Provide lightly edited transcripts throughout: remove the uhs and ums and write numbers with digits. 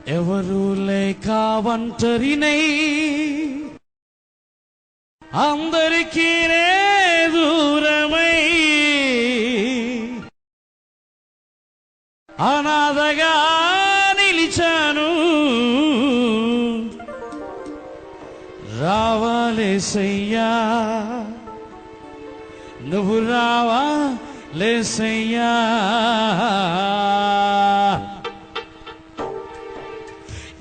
ఎవరు లేక ఒంటరినై అందరికీ దూరమై అనాథగా నిలిచాను. రావాలేసయ్యా, నువ్వు రావాలేసయ్యా.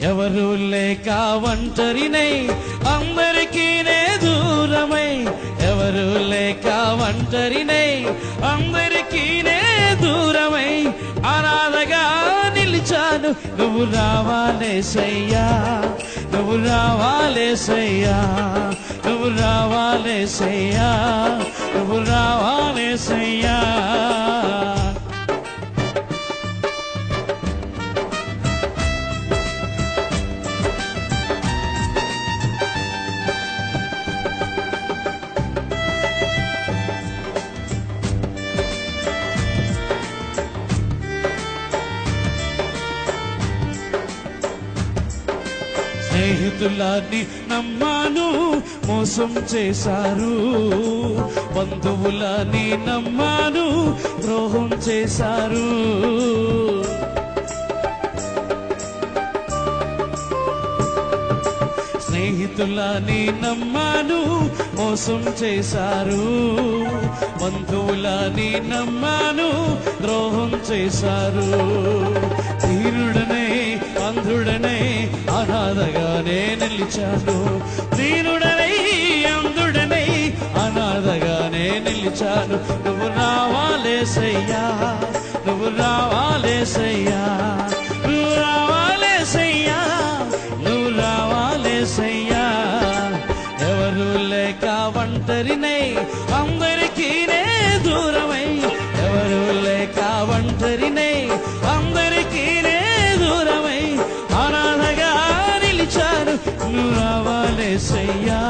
ఎవరు లేక ఒంటరినై అందరికీ దూరమై, ఎవరు లేక ఒంటరినై అందరికీ దూరమై అనాథగా నిలిచాను. నువ్వు రావాలేసయ్యా, నువ్వు రావాలేసయ్యా, నువ్వు రావాలేసయ్యా, నువ్వు రావాలేసయ్యా. స్నేహితులని నమ్మాను, మోసం చేశారు. బంధువులని నమ్మాను, ద్రోహం చేశారు. స్నేహితులని నమ్మాను, మోసం చేశారు. బంధువులని నమ్మాను, ద్రోహం చేశారు. దీనుడనే అంధుడనే అనాథగానే నిలిచాను. దీనుడనై అంధుడనై అనాథగానే నిలిచాను. నువ్వు రావాలేసయ్యా, నువ్వు రావాలేసయ్యా, నువ్వు రావాలేసయ్యా, నువ్వు రావాలేసయ్యా. ఎవరు లేక ఒంటరినై అందరికీ దూరమై, ఎవరు లేక ఒంటరినై అందరికీ దూరమై అనాథగా నిలిచాను. నువ్వు రావాలేసయ్యా,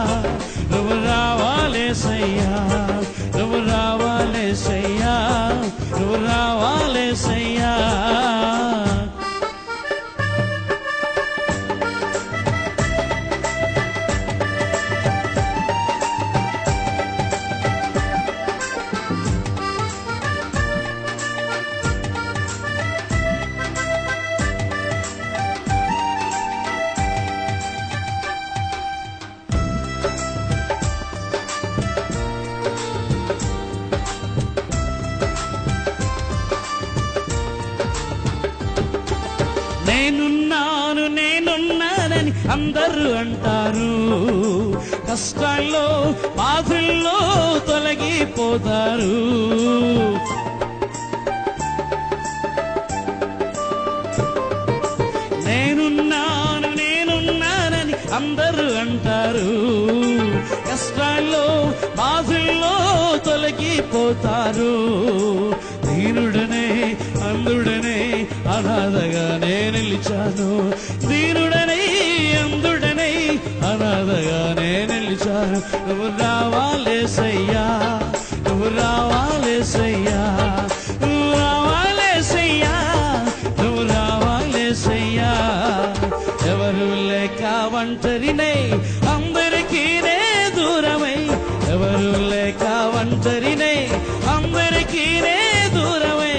నువ్వు రావాలేసయ్యా, నువ్వు రావాలేసయ్యా, నువ్వు రావాలేసయ్యా. నేనున్నాను నేనున్నానని అందరూ అంటారు. కష్టాల్లో బాధల్లో తొలగిపోతారు. నేనున్నాను నేనున్నానని అందరూ అంటారు. కష్టాల్లో బాధల్లో తొలగిపోతారు. దీనుడనే అంధుడనే అనాథగానే నిలిచాను. దీనుడనై అంధుడనై అనాథగానే నిలిచాను. నువ్వు రావాలేసయ్యా, నువ్వు రావాలేసయ్యా, నువ్వు రావాలేసయ్యా, నువ్వు రావాలేసయ్యా. ఎవరు లేక ఒంటరినై అందరికీ దూరమై, ఎవరు లేక ఒంటరినై అందరికీ దూరమై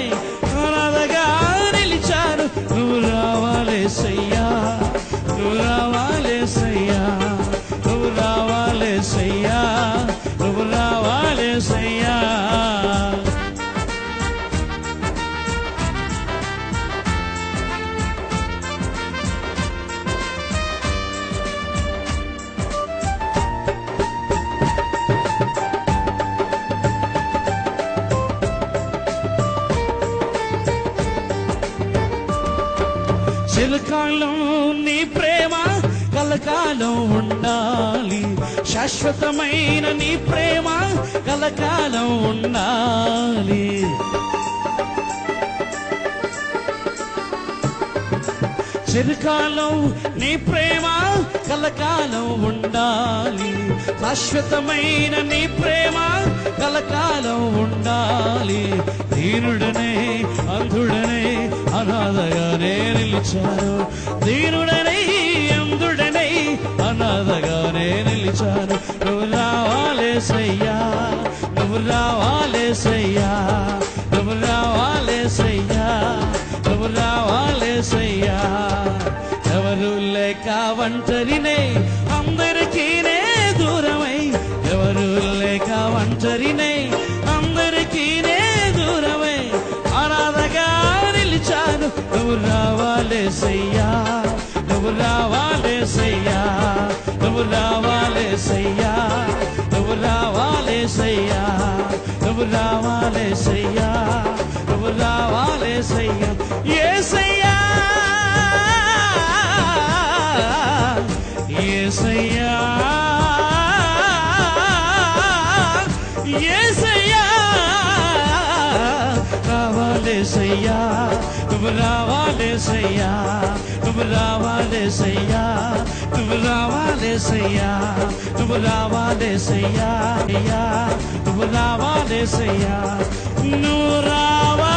అనాథగా నిలిచాను. నువ్వు రావాలేసయ్యా, నువ్వు రావాలేసయ్యా, నువ్వు రావాలేసయ్యా, నువ్వు రావాలేసయ్యా. చిరకాలం నీ ప్రేమ కలకాలం ఉండాలి. శాశ్వతమైన నీ ప్రేమ కలకాలం ఉండాలి. చిరకాలం నీ ప్రేమ కలకాలం ఉండాలి. శాశ్వతమైన నీ ప్రేమ కలకాలం ఉండాలి. దీనుడనే అంధుడనే అనాథగానే నిలిచాను. దీనుడనై అందుడనై అనాథగానే నిలిచాను. నువ్వు రావాలేసయ్యా, నువ్వు రావాలేసయ్యా, నువ్వు రావాలేసయ్యా, నువ్వు రావాలేసయ్యా. ఎవరు లేక ఒంటరినే అందరికీ నే దూరమై, ఎవరు లేక ఒంటరినే అందరికీ నే దూరమై అనాథగా నిలిచాను. నువ్వు రావాలేసయ్యా, నువ్వు రావాలేసయ్యా, నువ్వు రావాలేసయ్యా, నువ్వు రావాలేసయ్యా, నువ్వు రావాలేసయ్యా, నువ్వు రావాలేసయ్యా. యేసయ్యా యేసయ్యా యేసయ్యా రావాలేసయ్యా, నువ్వు రావాలేసయ్యా, నువ్వు రావాలేసయ్యా, నువ్వు రావాలేసయ్యా, నువ్వు రావాలేసయ్యా, నువ్వు రావాలేసయ్యా, నువ్వు రావా